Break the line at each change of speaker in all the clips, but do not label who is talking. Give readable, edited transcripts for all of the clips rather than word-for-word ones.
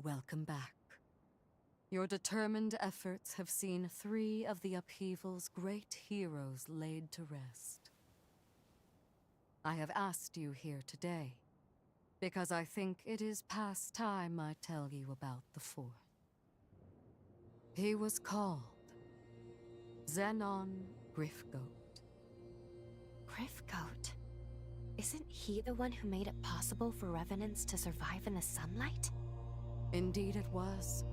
welcome back. Your determined efforts have seen 3 of the upheaval's great heroes laid to rest. I have asked you here today because I think it is past time I tell you about the 4th. He was called Zenon Griffgoat.
Griffgoat? Isn't he the one who made it possible for revenants to survive in the sunlight?
Indeed it was.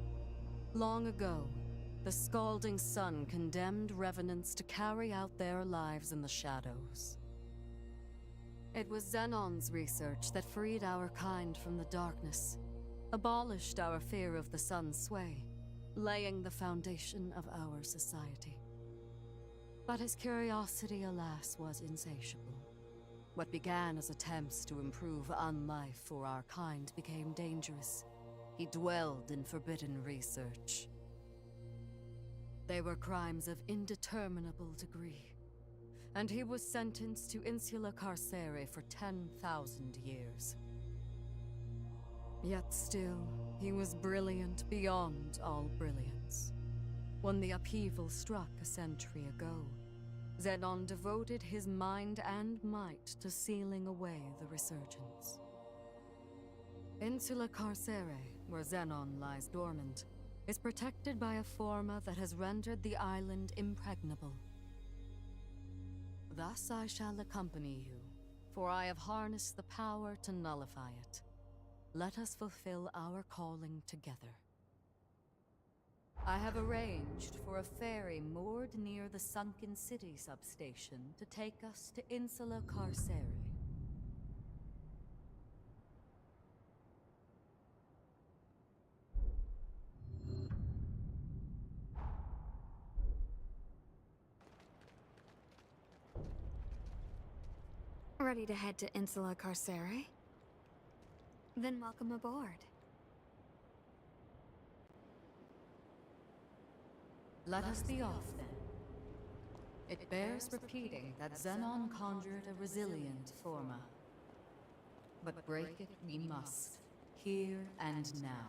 Long ago, the scalding sun condemned revenants to carry out their lives in the shadows. It was Zenon's research that freed our kind from the darkness, abolished our fear of the sun's sway, laying the foundation of our society. But his curiosity, alas, was insatiable. What began as attempts to improve unlife for our kind became dangerous. He dwelled in forbidden research. They were crimes of indeterminable degree, and he was sentenced to insula carcere for 10,000 years. Yet still, he was brilliant beyond all brilliance. When the upheaval struck a century ago, Zenon devoted his mind and might to sealing away the resurgence. Insula Carcere, where Zenon lies dormant, is protected by a forma that has rendered the island impregnable. Thus I shall accompany you, for I have harnessed the power to nullify it. Let us fulfill our calling together. I have arranged for a ferry moored near the sunken city substation to take us to Insula Carcere.
Ready to head to Insula Carcere? Then welcome aboard.
Let us be off, then. It bears repeating that Zenon conjured a resilient forma. But break it we must, here and now.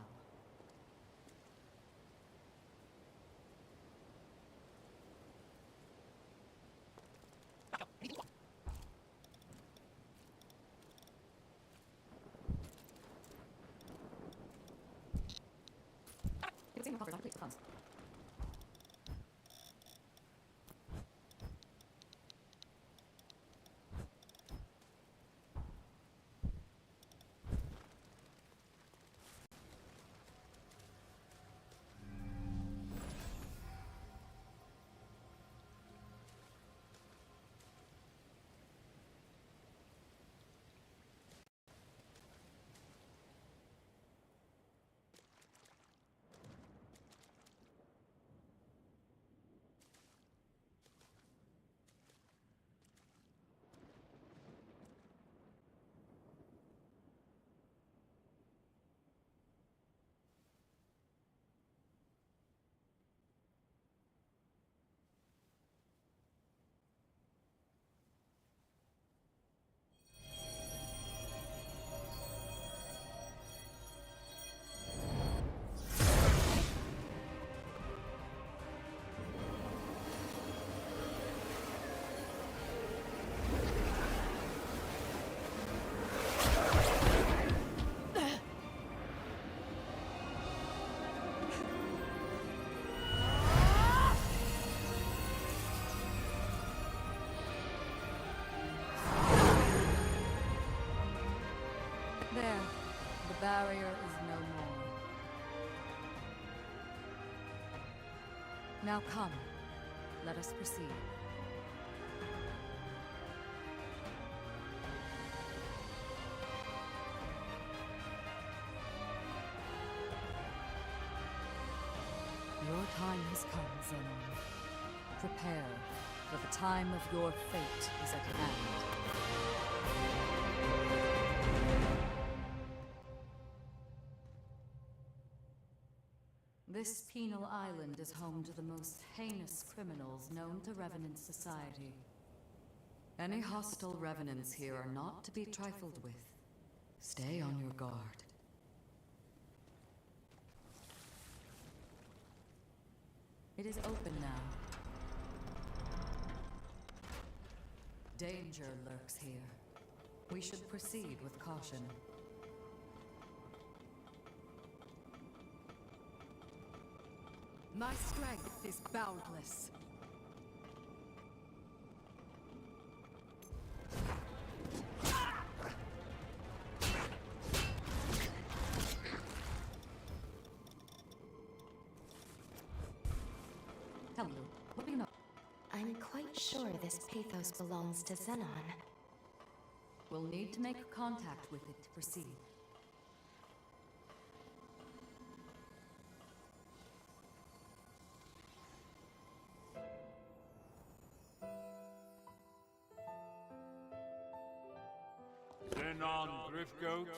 There, the barrier is no more. Now come, let us proceed. Your time has come, Zenon. Prepare, for the time of your fate is at hand. This penal island is home to the most heinous criminals known to Revenant society. Any hostile revenants here are not to be trifled with. Stay on your guard. It is open now. Danger lurks here. We should proceed with caution. My strength is boundless. Hello, what do you know?
I'm quite sure this pathos belongs to Zenon.
We'll need to make contact with it to proceed.
Zenon Driftgoat,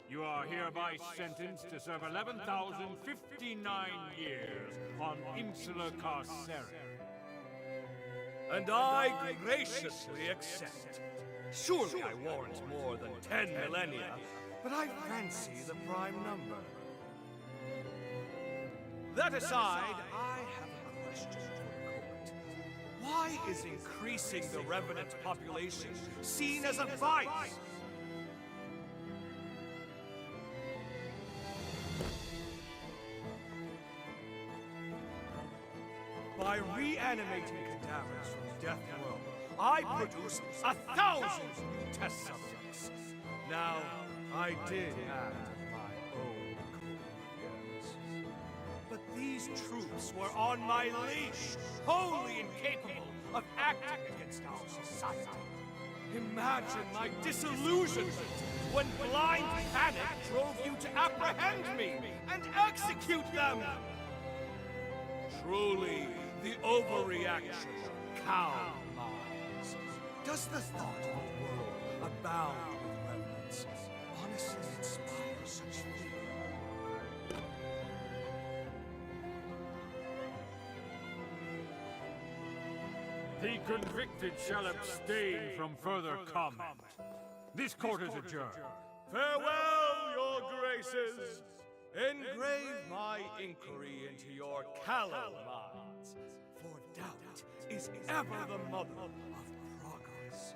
you are hereby sentenced to serve 11,059 years on Insular Carceri.
And I graciously accept. Surely I warrant more than 10 millennia, but I fancy the prime number. That aside, I have a question for the court. Why is increasing the Revenant population seen as a vice? By reanimating cadavers from death row, I produce 1,000 new test subjects. Now, I did act of my own accord, yes. But these troops were on my leash, wholly incapable of acting against our society. Imagine my disillusionment when blind panic drove you to apprehend me and execute them! Truly, the overreaction of cow minds. Does the thought of a world abound with revenants honestly inspire such fear?
The convicted shall abstain from further comment. This court is adjourned.
Farewell, your graces! Engrave my inquiry into your callow minds, for doubt is ever the mother of progress.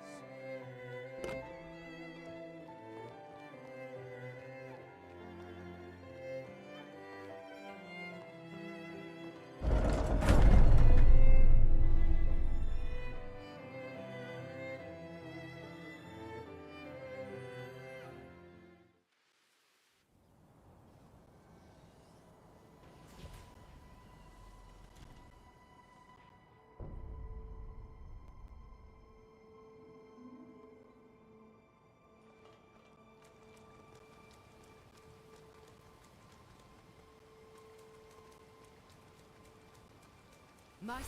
My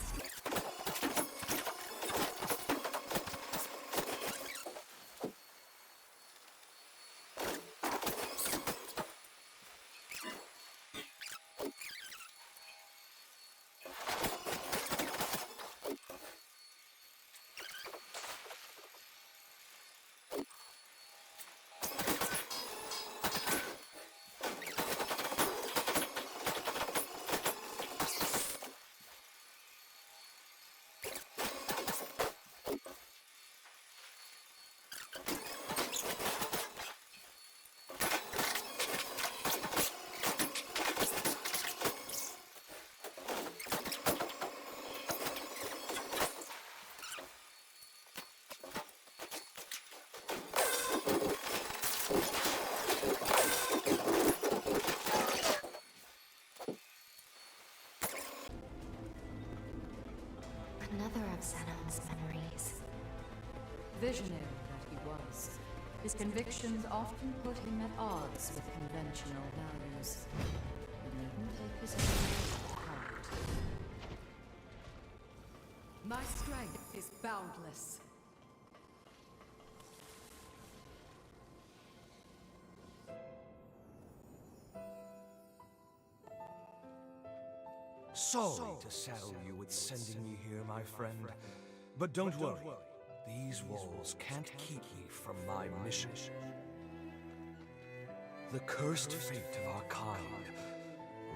Another of Zenon's memories.
visionary that he was, his convictions often put him at odds with conventional values. He needn't take his own words to heart. My strength is boundless.
Sorry to saddle you with sending me here, my friend. But don't worry. These walls can't keep me from my mission. The cursed fate of our kind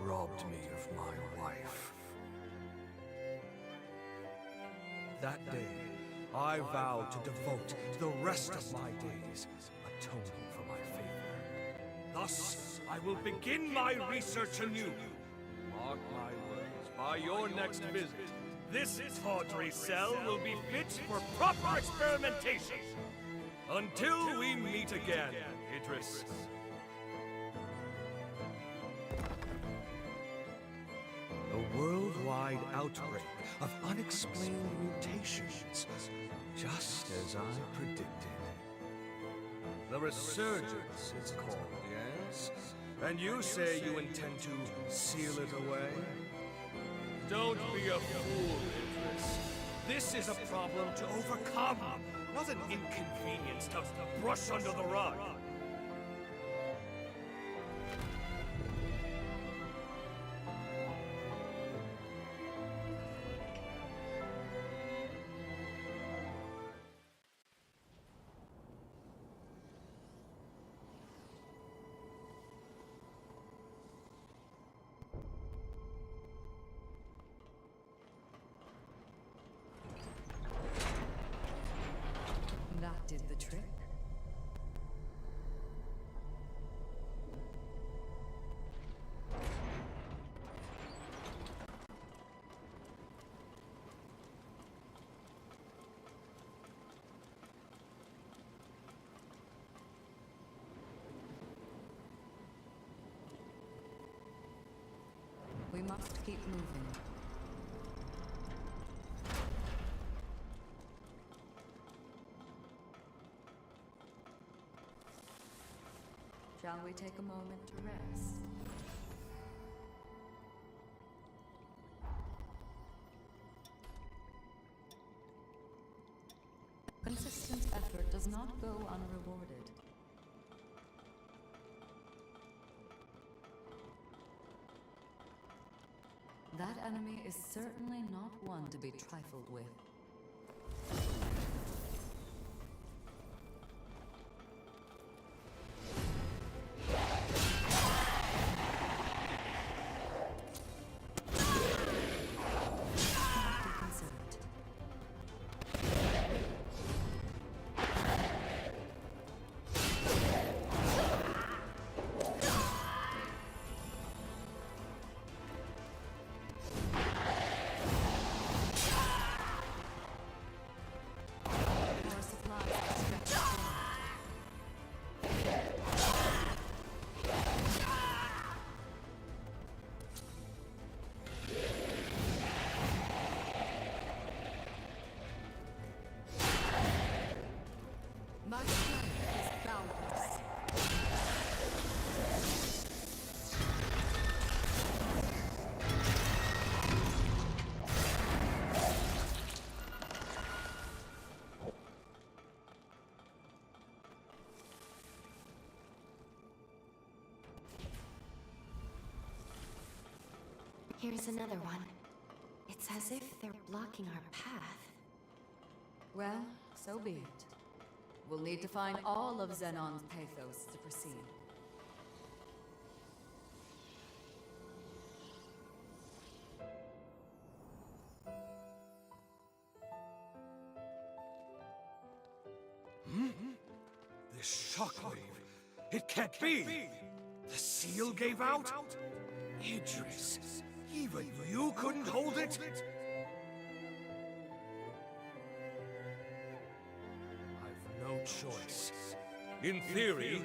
robbed me of my wife. That day, I vowed to devote the rest of my days atoning for my failure. Thus, I will begin my research anew. Mark my words, by your next visit, this tawdry cell will be fit for proper experimentation. Until we meet again, Idris. A worldwide outbreak of unexplained mutations, just as I predicted. The resurgence, it's called, yes? And you say you intend to seal it away? Don't be a fool, Idris. This is a problem to overcome, not an inconvenience to brush under the rug.
That did the trick. We must keep moving. Shall we take a moment to rest? Consistent effort does not go unrewarded. That enemy is certainly not one to be trifled with.
Here's another one. It's as if they're blocking our path.
Well, so be it. We'll need to find all of Zenon's pathos to proceed.
This shockwave, it can't be! The seal gave out? Idris, even you couldn't hold it? I've no choice. In theory,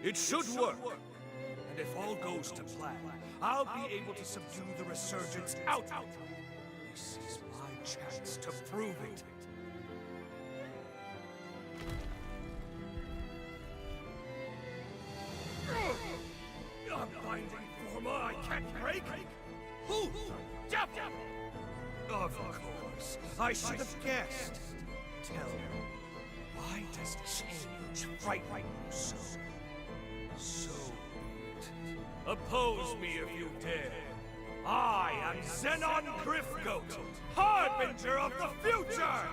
it should work. And if all goes to plan, I'll be able to subdue the resurgence out. This is my chance to prove it. A binding forma I can't break? Who? The devil! Of course, I should have guessed. Tell me, why does change frighten you so? So oppose me if you dare. I am Zenon Griffgoat, Harbinger of the Future!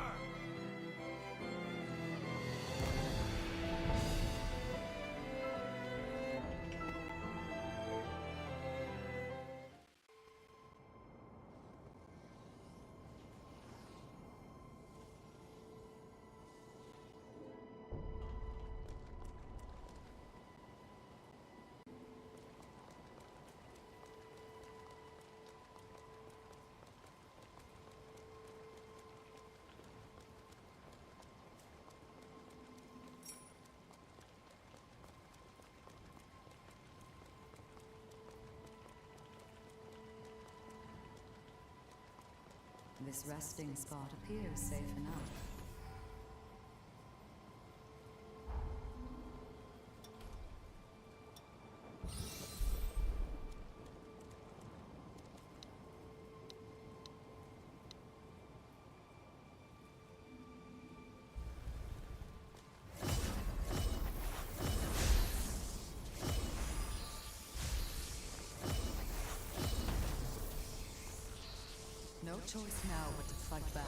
this resting spot appears safe enough. No choice now but to fight back.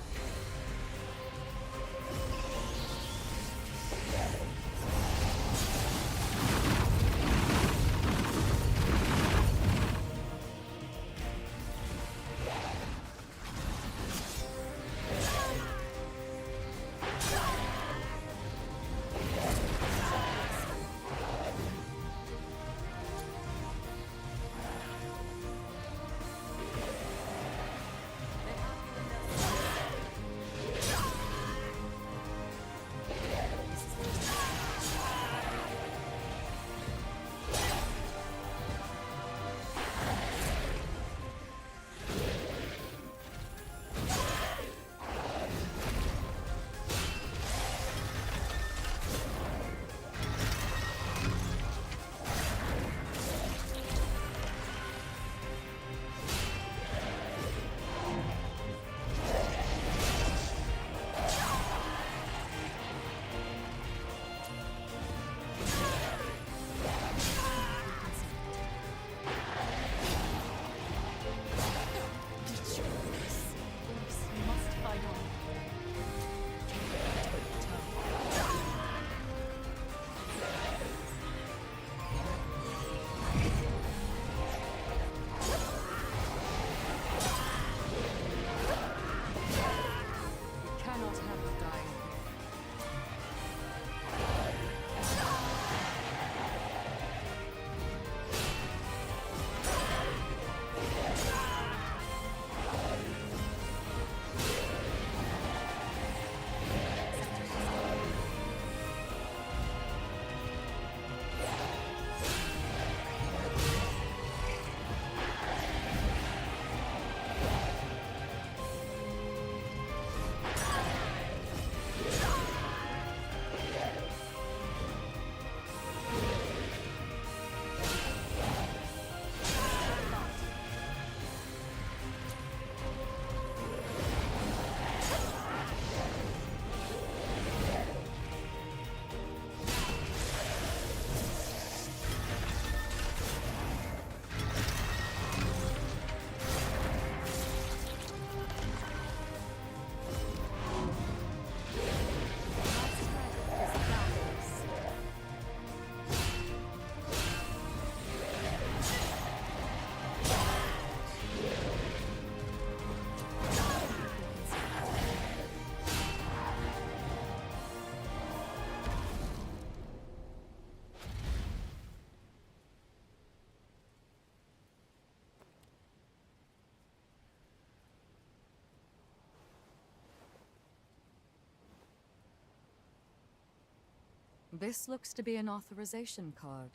This looks to be an authorization card.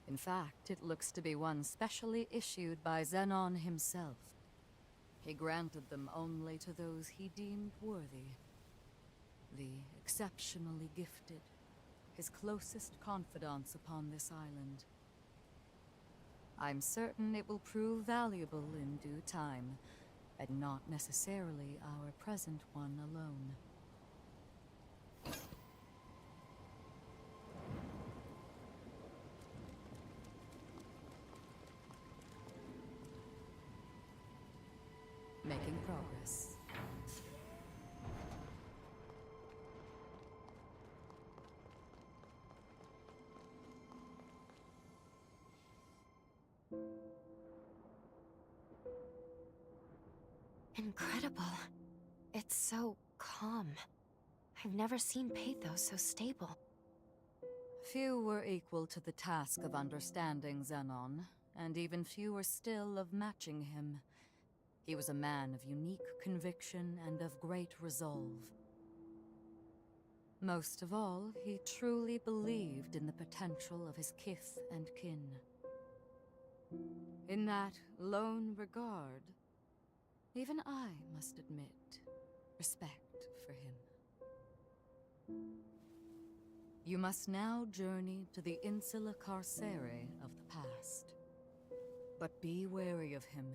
In fact, it looks to be one specially issued by Zenon himself. He granted them only to those he deemed worthy. The exceptionally gifted, his closest confidants upon this island. I'm certain it will prove valuable in due time, and not necessarily our present one alone. Making progress.
Incredible. It's so calm. I've never seen pathos so stable.
Few were equal to the task of understanding Zenon, and even fewer still of matching him. He was a man of unique conviction and of great resolve. Most of all, he truly believed in the potential of his kith and kin. In that lone regard, even I must admit, respect for him. You must now journey to the Insula Carcere of the past. But be wary of him.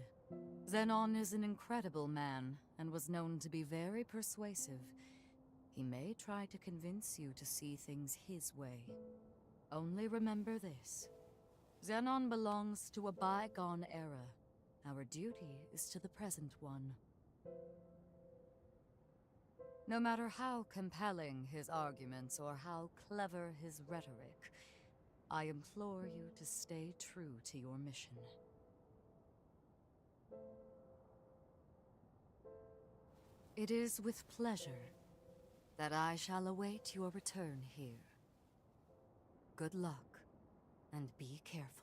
Zenon is an incredible man, and was known to be very persuasive. He may try to convince you to see things his way. Only remember this. Zenon belongs to a bygone era. Our duty is to the present one. No matter how compelling his arguments or how clever his rhetoric, I implore you to stay true to your mission. It is with pleasure that I shall await your return here. Good luck, and be careful.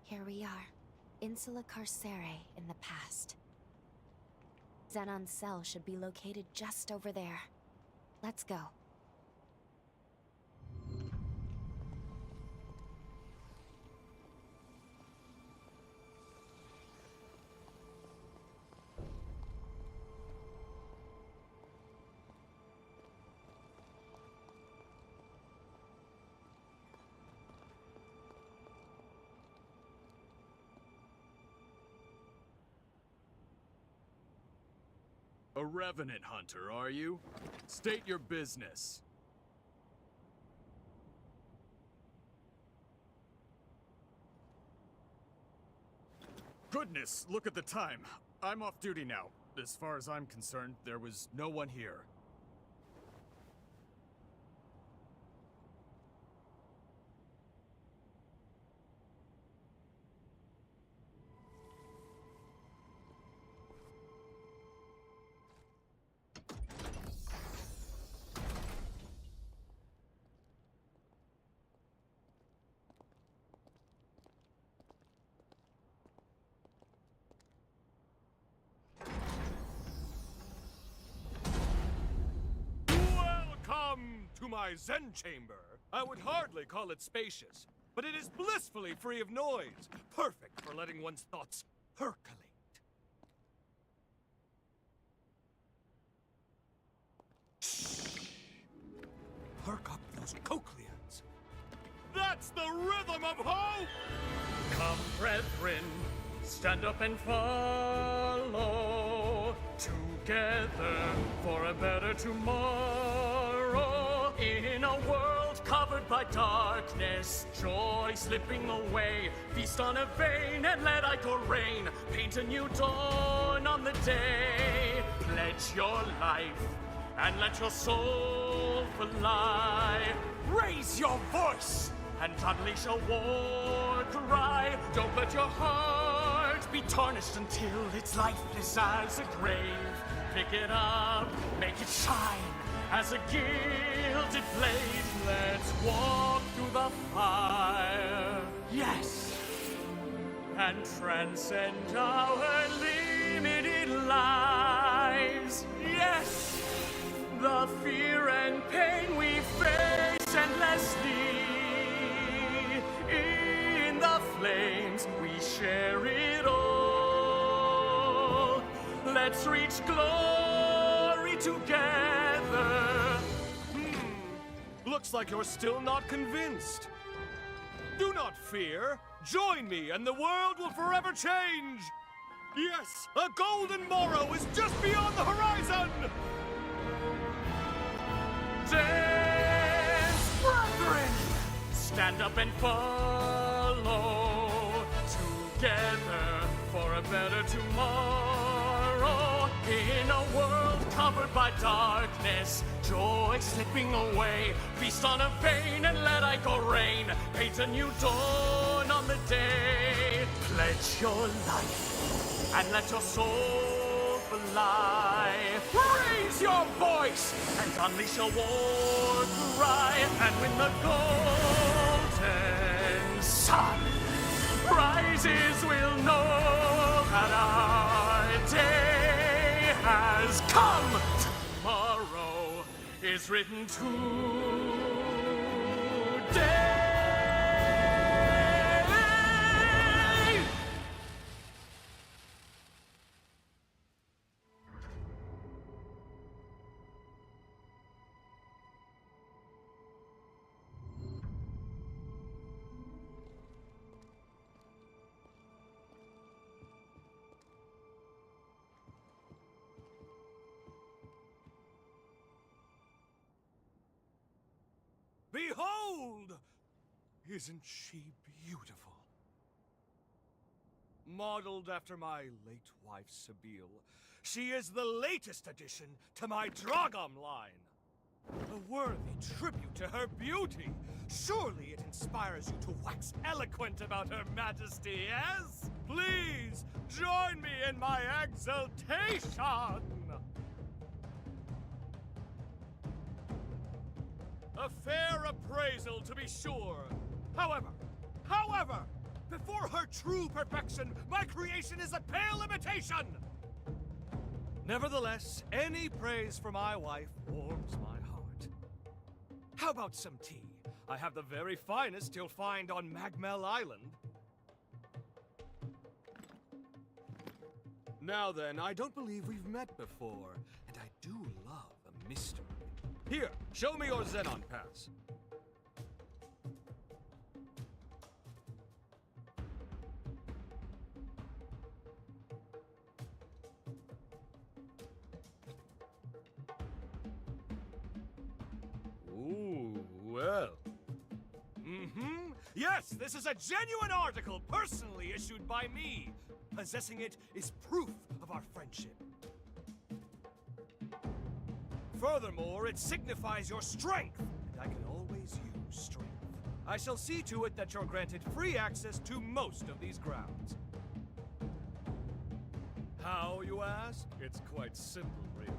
Here we are, Insula Carcere in the past. Zenon's cell should be located just over there. Let's go.
A revenant hunter, are you? State your business. Goodness, look at the time. I'm off duty now. As far as I'm concerned, there was no one here.
Welcome to my Zen chamber. I would hardly call it spacious, but it is blissfully free of noise, perfect for letting one's thoughts percolate. Perk up those cochlears. That's the rhythm of hope!
Come, brethren, stand up and follow together for a better tomorrow. In a world covered by darkness, joy slipping away. Feast on a vein and let Ichor reign. Paint a new dawn on the day. Pledge your life and let your soul fly. Raise your voice and unleash a war cry. Don't let your heart be tarnished until it's lifeless as a grave. Pick it up, make it shine as a gilded blade. Let's walk through the fire, yes, and transcend our limited lives, yes. The fear and pain we face endlessly, in the flames we share it all. Let's reach glory together.
Looks like you're still not convinced. Do not fear. Join me and the world will forever change. Yes, a golden morrow is just beyond the horizon.
Dance, brethren! Stand up and follow together for a better tomorrow. In a world covered by darkness, joy slipping away. Feast on a vein and let ichor rain. Paint a new dawn on the day. Pledge your life and let your soul fly. Raise your voice and unleash a war cry. And when the golden sun rises, we'll know that our day has come. Tomorrow is written today.
Behold! Isn't she beautiful? Modeled after my late wife, Sabine, she is the latest addition to my Dragom line. A worthy tribute to her beauty. Surely it inspires you to wax eloquent about her majesty, yes? Please, join me in my exultation! A fair appraisal, to be sure. However, before her true perfection, my creation is a pale imitation! Nevertheless, any praise for my wife warms my heart. How about some tea? I have the very finest you'll find on Magmel Island. Now then, I don't believe we've met before, and I do love a mystery. Here, show me your Zenon pass. Ooh, well. Yes, this is a genuine article, personally issued by me. Possessing it is proof of our friendship. Furthermore, it signifies your strength, and I can always use strength. I shall see to it that you're granted free access to most of these grounds. How, you ask? It's quite simple, really.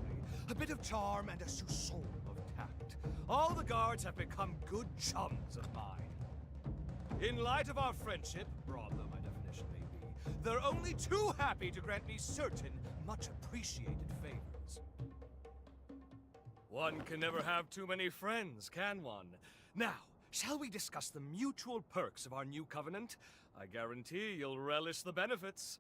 A bit of charm and a soupçon of tact. All the guards have become good chums of mine. In light of our friendship, broad though my definition may be, they're only too happy to grant me certain, much appreciated favors. One can never have too many friends, can one? Now, shall we discuss the mutual perks of our new covenant? I guarantee you'll relish the benefits.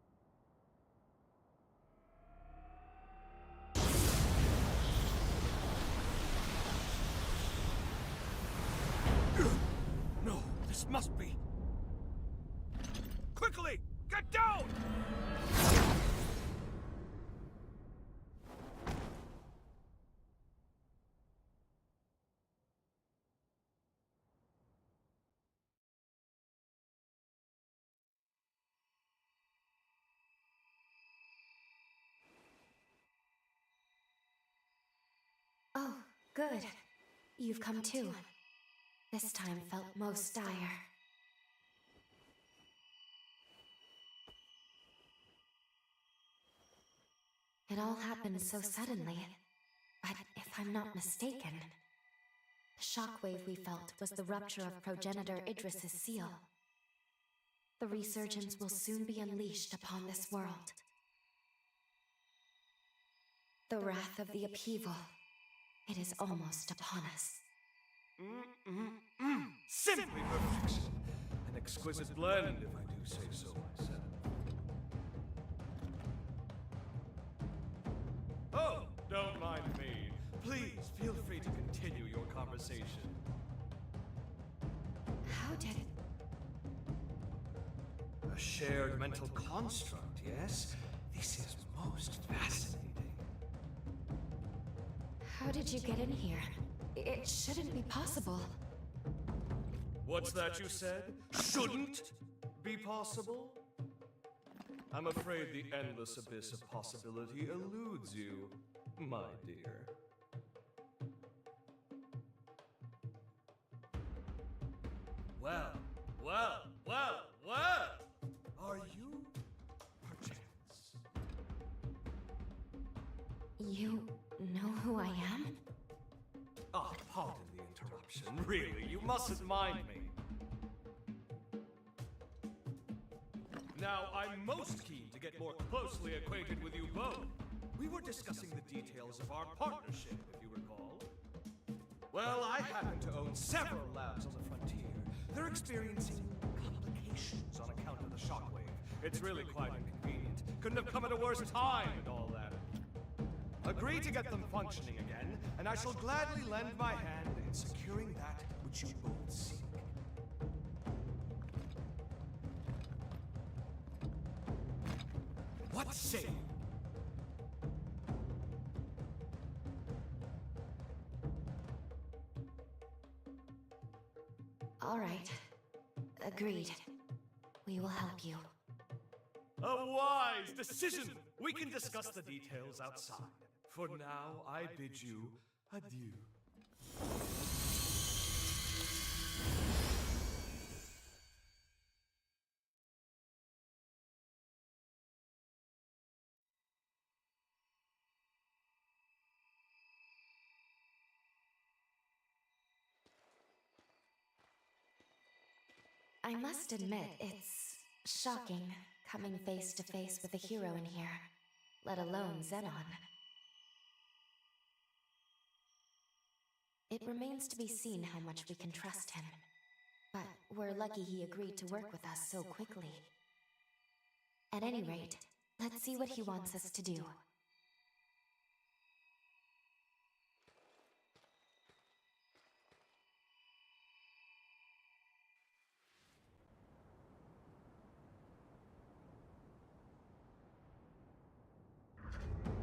No, this must be... Quickly! Get down!
Oh, good. You've come too. This time felt most dire. It all happened so suddenly, but if I'm not mistaken, the shockwave we felt was the rupture of progenitor Idris's seal. The resurgence will soon be unleashed upon this world. The wrath of the upheaval, it is almost upon us.
Simply perfection. An exquisite blend, if I do say so myself. Feel free to continue your conversation.
How did...
A shared mental construct, yes? This is most fascinating.
How did you get in here? It shouldn't be possible.
What's that you said? Shouldn't be possible? I'm afraid the endless abyss of possibility eludes you, my dear. Well, well, well, well! Are you, perchance?
You know who I am?
Ah, pardon the interruption. Really, you mustn't mind me. Now, I'm most keen to get more closely acquainted with you both. We were discussing the details of our partnership, if you recall. Well, I happen to own several labs on the frontier. They're experiencing complications on account of the shockwave. It's really quite inconvenient. Couldn't have come at a worse time and all that. Agree to get them functioning again, and I shall gladly lend my hand in securing that which you both seek. What say you?
All right. Agreed. We will help you.
A wise decision! We can discuss the details outside. For now, I bid you adieu.
I must admit, it's shocking coming face to face with a hero in here, let alone Zenon. It remains to be seen how much we can trust him, but we're lucky he agreed to work with us so quickly. At any rate, let's see what he wants us to do.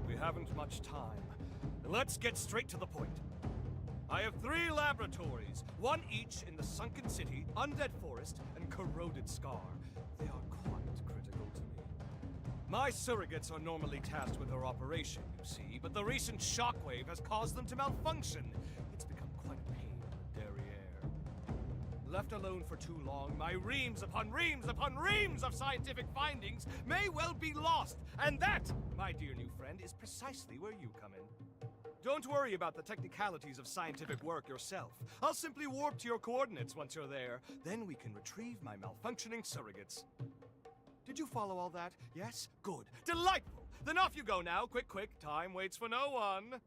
We haven't much time. Let's get straight to the point. I have 3 laboratories, one each in the Sunken City, Undead Forest, and Corroded Scar. They are quite critical to me. My surrogates are normally tasked with their operation, you see, but the recent shockwave has caused them to malfunction. It's become quite a pain in the derriere. Left alone for too long, my reams upon reams upon reams of scientific findings may well be lost. And that, my dear new friend, is precisely where you come in. Don't worry about the technicalities of scientific work yourself. I'll simply warp to your coordinates once you're there. Then we can retrieve my malfunctioning surrogates. Did you follow all that? Yes? Good. Delightful! Then off you go now. Quick, quick. Time waits for no one.